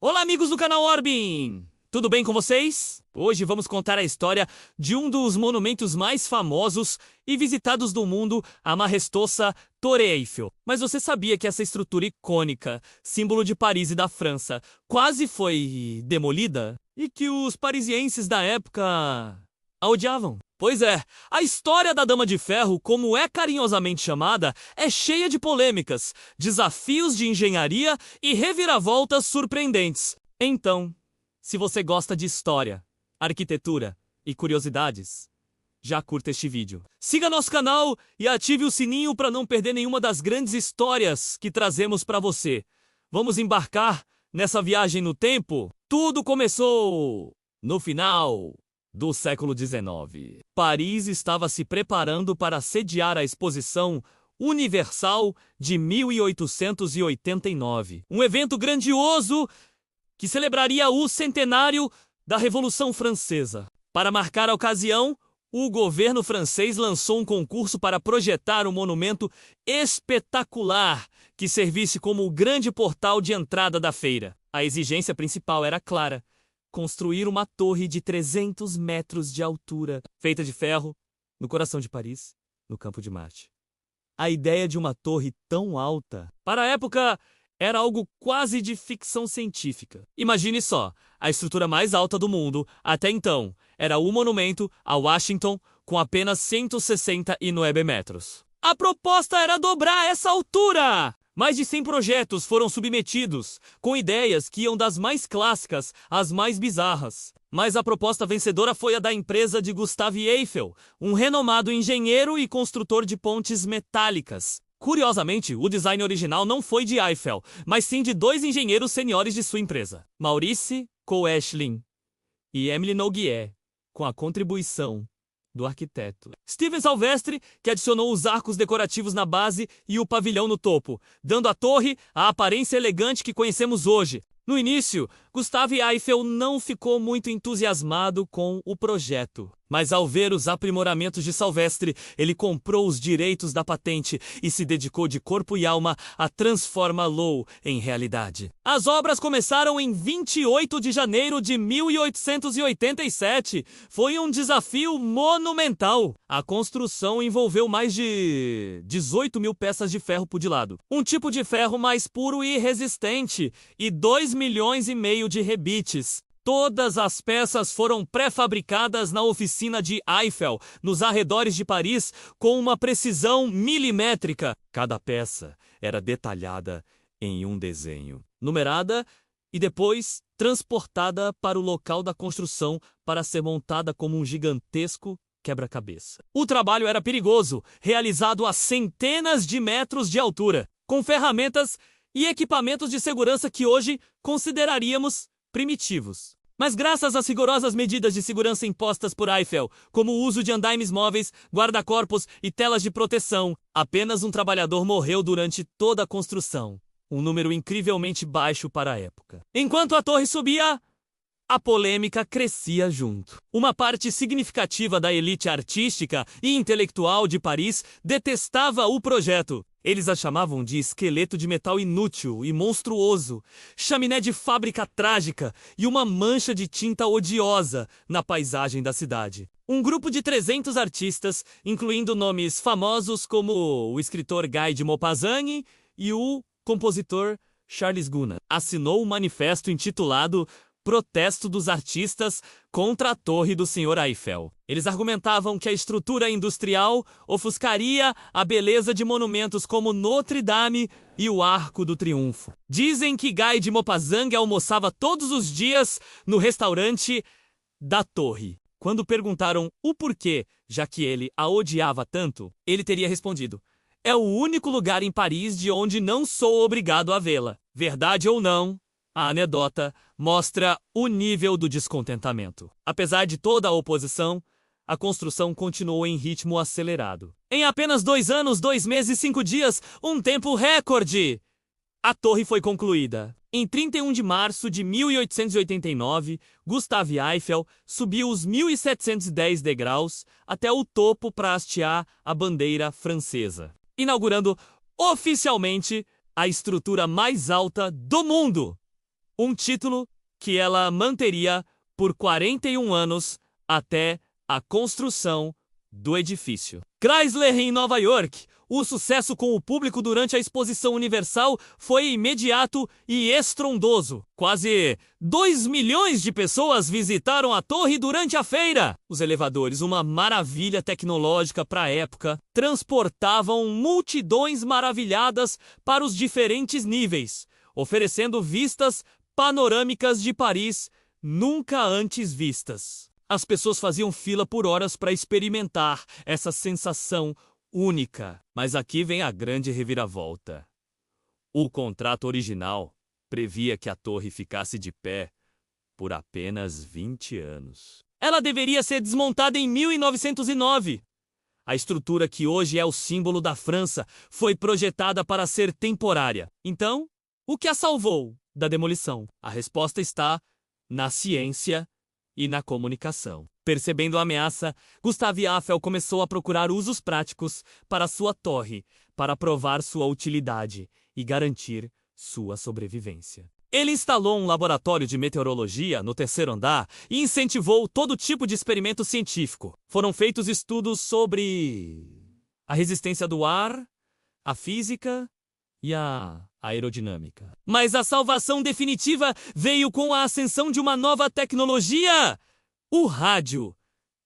Olá, amigos do canal Orbin! Tudo bem com vocês? Hoje vamos contar a história de um dos monumentos mais famosos e visitados do mundo, a majestosa Torre Eiffel. Mas você sabia que essa estrutura icônica, símbolo de Paris e da França, quase foi demolida? E que os parisienses da época a odiavam? Pois é, a história da Dama de Ferro, como é carinhosamente chamada, é cheia de polêmicas, desafios de engenharia e reviravoltas surpreendentes. Então, se você gosta de história, arquitetura e curiosidades, já curta este vídeo. Siga nosso canal e ative o sininho para não perder nenhuma das grandes histórias que trazemos para você. Vamos embarcar nessa viagem no tempo? Tudo começou no final do século XIX. Paris estava se preparando para sediar a Exposição Universal de 1889. Um evento grandioso que celebraria o centenário da Revolução Francesa. Para marcar a ocasião, o governo francês lançou um concurso para projetar um monumento espetacular que servisse como o grande portal de entrada da feira. A exigência principal era clara: construir uma torre de 300 metros de altura, feita de ferro, no coração de Paris, no Campo de Marte. A ideia de uma torre tão alta, para a época, era algo quase de ficção científica. Imagine só, a estrutura mais alta do mundo, até então, era o monumento a Washington, com apenas 169 metros. A proposta era dobrar essa altura! Mais de 100 projetos foram submetidos, com ideias que iam das mais clássicas às mais bizarras. Mas a proposta vencedora foi a da empresa de Gustave Eiffel, um renomado engenheiro e construtor de pontes metálicas. Curiosamente, o design original não foi de Eiffel, mas sim de dois engenheiros seniores de sua empresa, Maurice Koechlin e Émile Noguier, com a contribuição do arquiteto Steven Salvestre, que adicionou os arcos decorativos na base e o pavilhão no topo, dando à torre a aparência elegante que conhecemos hoje. No início, Gustave Eiffel não ficou muito entusiasmado com o projeto. Mas ao ver os aprimoramentos de Salvestre, ele comprou os direitos da patente e se dedicou de corpo e alma a transformá-lo em realidade. As obras começaram em 28 de janeiro de 1887. Foi um desafio monumental. A construção envolveu mais de 18 mil peças de ferro putilado, um tipo de ferro mais puro e resistente, e 2,5 milhões de rebites. Todas as peças foram pré-fabricadas na oficina de Eiffel, nos arredores de Paris, com uma precisão milimétrica. Cada peça era detalhada em um desenho, numerada e depois transportada para o local da construção para ser montada como um gigantesco quebra-cabeça. O trabalho era perigoso, realizado a centenas de metros de altura, com ferramentas e equipamentos de segurança que hoje consideraríamos primitivos. Mas graças às rigorosas medidas de segurança impostas por Eiffel, como o uso de andaimes móveis, guarda-corpos e telas de proteção, apenas um trabalhador morreu durante toda a construção, um número incrivelmente baixo para a época. Enquanto a torre subia, a polêmica crescia junto. Uma parte significativa da elite artística e intelectual de Paris detestava o projeto. Eles a chamavam de esqueleto de metal inútil e monstruoso, chaminé de fábrica trágica e uma mancha de tinta odiosa na paisagem da cidade. Um grupo de 300 artistas, incluindo nomes famosos como o escritor Guy de Maupassant e o compositor Charles Gounod, assinou um manifesto intitulado Protesto dos Artistas contra a Torre do Sr. Eiffel. Eles argumentavam que a estrutura industrial ofuscaria a beleza de monumentos como Notre Dame e o Arco do Triunfo. Dizem que Guy de Maupassant almoçava todos os dias no restaurante da Torre. Quando perguntaram o porquê, já que ele a odiava tanto, ele teria respondido: "É o único lugar em Paris de onde não sou obrigado a vê-la." Verdade ou não, a anedota mostra o nível do descontentamento. Apesar de toda a oposição, a construção continuou em ritmo acelerado. Em apenas 2 anos, 2 meses e 5 dias, um tempo recorde, a torre foi concluída. Em 31 de março de 1889, Gustave Eiffel subiu os 1.710 degraus até o topo para hastear a bandeira francesa, inaugurando oficialmente a estrutura mais alta do mundo. um título que ela manteria por 41 anos até a construção do edifício. Chrysler em Nova York. O sucesso com o público durante a Exposição Universal foi imediato e estrondoso. Quase 2 milhões de pessoas visitaram a torre durante a feira. Os elevadores, uma maravilha tecnológica para a época, transportavam multidões maravilhadas para os diferentes níveis, oferecendo vistas panorâmicas de Paris nunca antes vistas. As pessoas faziam fila por horas para experimentar essa sensação única. Mas aqui vem a grande reviravolta. O contrato original previa que a torre ficasse de pé por apenas 20 anos. Ela deveria ser desmontada em 1909. A estrutura que hoje é o símbolo da França foi projetada para ser temporária. Então, o que a salvou da demolição? A resposta está na ciência e na comunicação. Percebendo a ameaça, Gustave Eiffel começou a procurar usos práticos para sua torre, para provar sua utilidade e garantir sua sobrevivência. Ele instalou um laboratório de meteorologia no 3º andar e incentivou todo tipo de experimento científico. Foram feitos estudos sobre a resistência do ar, a física e a aerodinâmica. Mas a salvação definitiva veio com a ascensão de uma nova tecnologia: o rádio.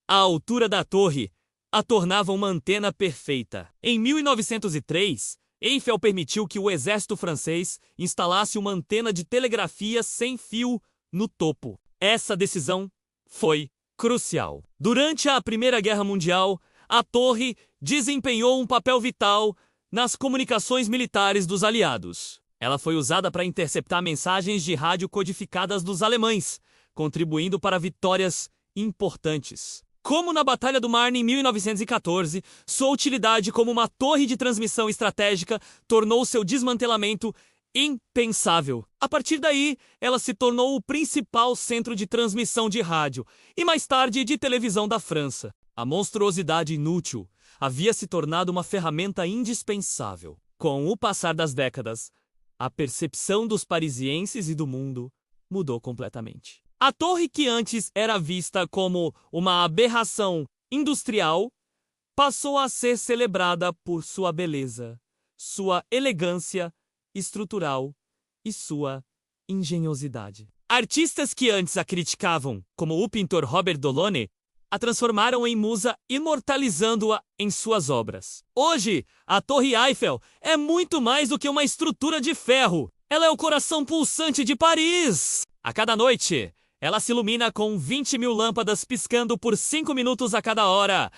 A altura da torre a tornava uma antena perfeita. Em 1903, Eiffel permitiu que o exército francês instalasse uma antena de telegrafia sem fio no topo. Essa decisão foi crucial. Durante a Primeira Guerra Mundial, a torre desempenhou um papel vital nas comunicações militares dos aliados. Ela foi usada para interceptar mensagens de rádio codificadas dos alemães, contribuindo para vitórias importantes. Como na Batalha do Marne em 1914, sua utilidade como uma torre de transmissão estratégica tornou seu desmantelamento impensável. A partir daí, ela se tornou o principal centro de transmissão de rádio e mais tarde de televisão da França. A monstruosidade inútil havia se tornado uma ferramenta indispensável. Com o passar das décadas, a percepção dos parisienses e do mundo mudou completamente. A torre, que antes era vista como uma aberração industrial, passou a ser celebrada por sua beleza, sua elegância estrutural e sua engenhosidade. Artistas que antes a criticavam, como o pintor Robert Delaunay, a transformaram em musa, imortalizando-a em suas obras. Hoje, a Torre Eiffel é muito mais do que uma estrutura de ferro. Ela é o coração pulsante de Paris. A cada noite, ela se ilumina com 20.000 lâmpadas piscando por 5 minutos a cada hora.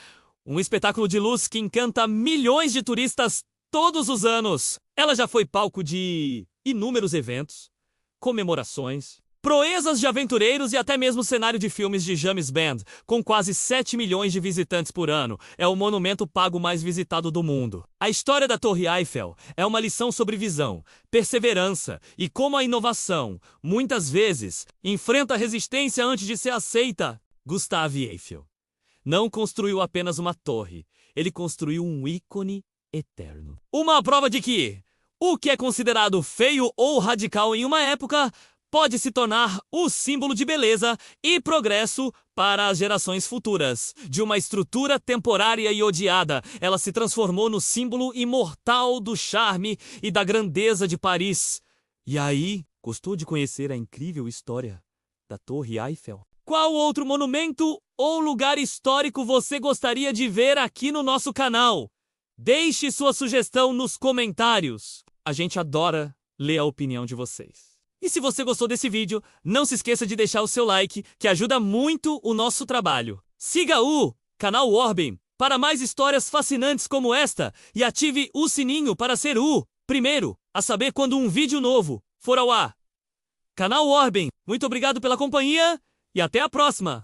Um espetáculo de luz que encanta milhões de turistas todos os anos. Ela já foi palco de inúmeros eventos, comemorações, proezas de aventureiros e até mesmo cenário de filmes de James Bond, com quase 7 milhões de visitantes por ano. É o monumento pago mais visitado do mundo. A história da Torre Eiffel é uma lição sobre visão, perseverança e como a inovação, muitas vezes, enfrenta resistência antes de ser aceita. Gustave Eiffel não construiu apenas uma torre, ele construiu um ícone eterno. Uma prova de que o que é considerado feio ou radical em uma época pode se tornar o símbolo de beleza e progresso para as gerações futuras. De uma estrutura temporária e odiada, ela se transformou no símbolo imortal do charme e da grandeza de Paris. E aí, gostou de conhecer a incrível história da Torre Eiffel? Qual outro monumento ou lugar histórico você gostaria de ver aqui no nosso canal? Deixe sua sugestão nos comentários. A gente adora ler a opinião de vocês. E se você gostou desse vídeo, não se esqueça de deixar o seu like, que ajuda muito o nosso trabalho. Siga o canal Orben para mais histórias fascinantes como esta e ative o sininho para ser o primeiro a saber quando um vídeo novo for ao ar. Canal Orben, muito obrigado pela companhia e até a próxima!